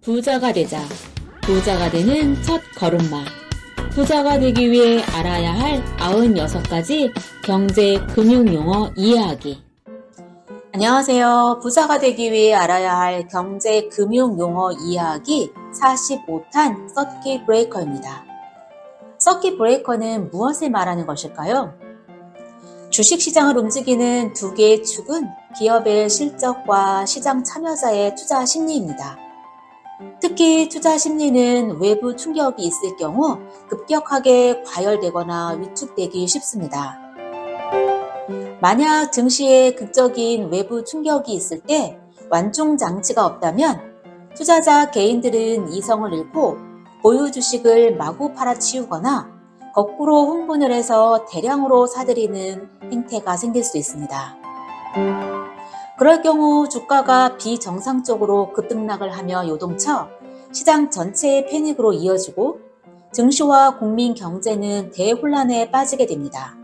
부자가 되자. 부자가 되는 첫 걸음마. 부자가 되기 위해 알아야 할 96가지 경제 금융 용어 이해하기. 안녕하세요. 부자가 되기 위해 알아야 할 경제 금융 용어 이해하기 45탄 서킷 브레이커입니다. 서킷 브레이커는 무엇을 말하는 것일까요? 주식시장을 움직이는 두 개의 축은 기업의 실적과 시장 참여자의 투자 심리입니다. 특히 투자 심리는 외부 충격이 있을 경우 급격하게 과열되거나 위축되기 쉽습니다. 만약 증시에 극적인 외부 충격이 있을 때 완충 장치가 없다면 투자자 개인들은 이성을 잃고 보유 주식을 마구 팔아치우거나 거꾸로 흥분을 해서 대량으로 사들이는 행태가 생길 수 있습니다. 그럴 경우 주가가 비정상적으로 급등락을 하며 요동쳐 시장 전체의 패닉으로 이어지고 증시와 국민 경제는 대혼란에 빠지게 됩니다.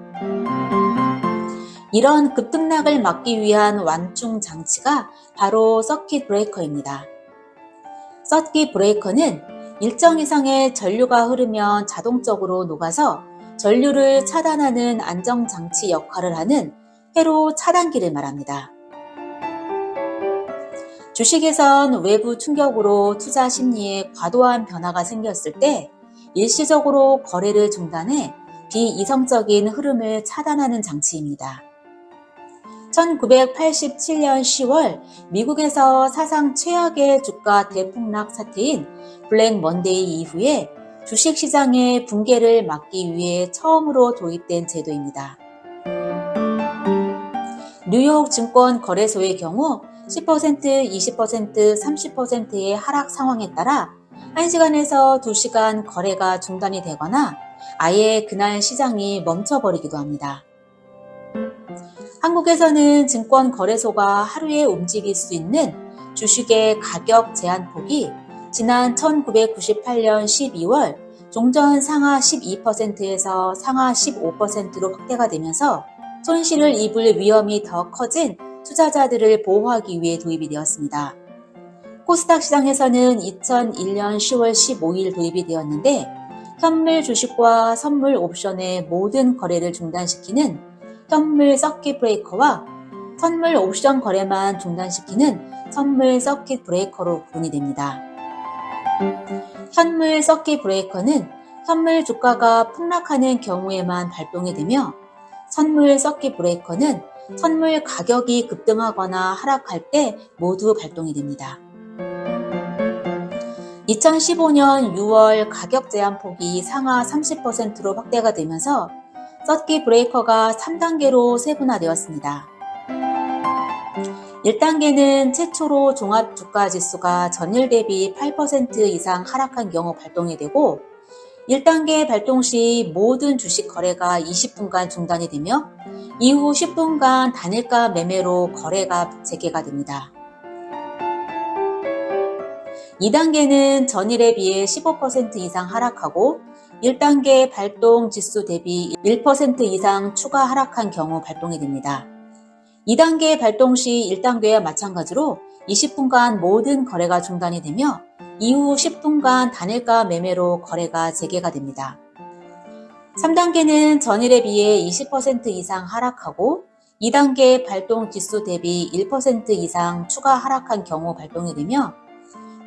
이런 급등락을 막기 위한 완충 장치가 바로 서킷 브레이커입니다. 서킷 브레이커는 일정 이상의 전류가 흐르면 자동적으로 녹아서 전류를 차단하는 안정장치 역할을 하는 회로 차단기를 말합니다. 주식에선 외부 충격으로 투자 심리에 과도한 변화가 생겼을 때 일시적으로 거래를 중단해 비이성적인 흐름을 차단하는 장치입니다. 1987년 10월 미국에서 사상 최악의 주가 대폭락 사태인 블랙 먼데이 이후에 주식시장의 붕괴를 막기 위해 처음으로 도입된 제도입니다. 뉴욕 증권거래소의 경우 10%, 20%, 30%의 하락 상황에 따라 1시간에서 2시간 거래가 중단이 되거나 아예 그날 시장이 멈춰버리기도 합니다. 한국에서는 증권거래소가 하루에 움직일 수 있는 주식의 가격 제한폭이 지난 1998년 12월 종전 상하 12%에서 상하 15%로 확대가 되면서 손실을 입을 위험이 더 커진 투자자들을 보호하기 위해 도입이 되었습니다. 코스닥 시장에서는 2001년 10월 15일 도입이 되었는데 현물 주식과 선물 옵션의 모든 거래를 중단시키는 현물 서킷 브레이커와 선물 옵션 거래만 중단시키는 선물 서킷 브레이커로 구분이 됩니다. 현물 서킷 브레이커는 현물 주가가 폭락하는 경우에만 발동이 되며 선물 서킷 브레이커는 선물 가격이 급등하거나 하락할 때 모두 발동이 됩니다. 2015년 6월 가격 제한폭이 상하 30%로 확대가 되면서 서킷 브레이커가 3단계로 세분화되었습니다. 1단계는 최초로 종합주가지수가 전일 대비 8% 이상 하락한 경우 발동이 되고 1단계 발동 시 모든 주식 거래가 20분간 중단이 되며 이후 10분간 단일가 매매로 거래가 재개가 됩니다. 2단계는 전일에 비해 15% 이상 하락하고 1단계 발동 지수 대비 1% 이상 추가 하락한 경우 발동이 됩니다. 2단계 발동 시 1단계와 마찬가지로 20분간 모든 거래가 중단이 되며 이후 10분간 단일가 매매로 거래가 재개가 됩니다. 3단계는 전일에 비해 20% 이상 하락하고 2단계 발동 지수 대비 1% 이상 추가 하락한 경우 발동이 되며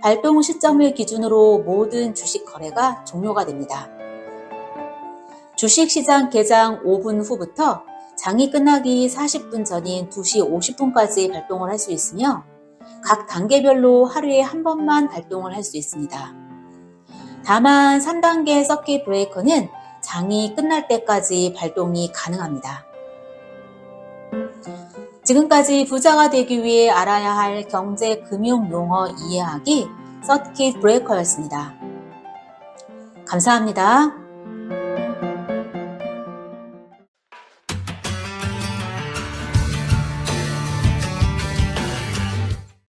발동 시점을 기준으로 모든 주식 거래가 종료가 됩니다. 주식시장 개장 5분 후부터 장이 끝나기 40분 전인 2시 50분까지 발동을 할 수 있으며 각 단계별로 하루에 한 번만 발동을 할 수 있습니다. 다만 3단계 서킷 브레이커는 장이 끝날 때까지 발동이 가능합니다. 지금까지 부자가 되기 위해 알아야 할 경제 금융 용어 이해하기 서킷 브레이커였습니다. 감사합니다.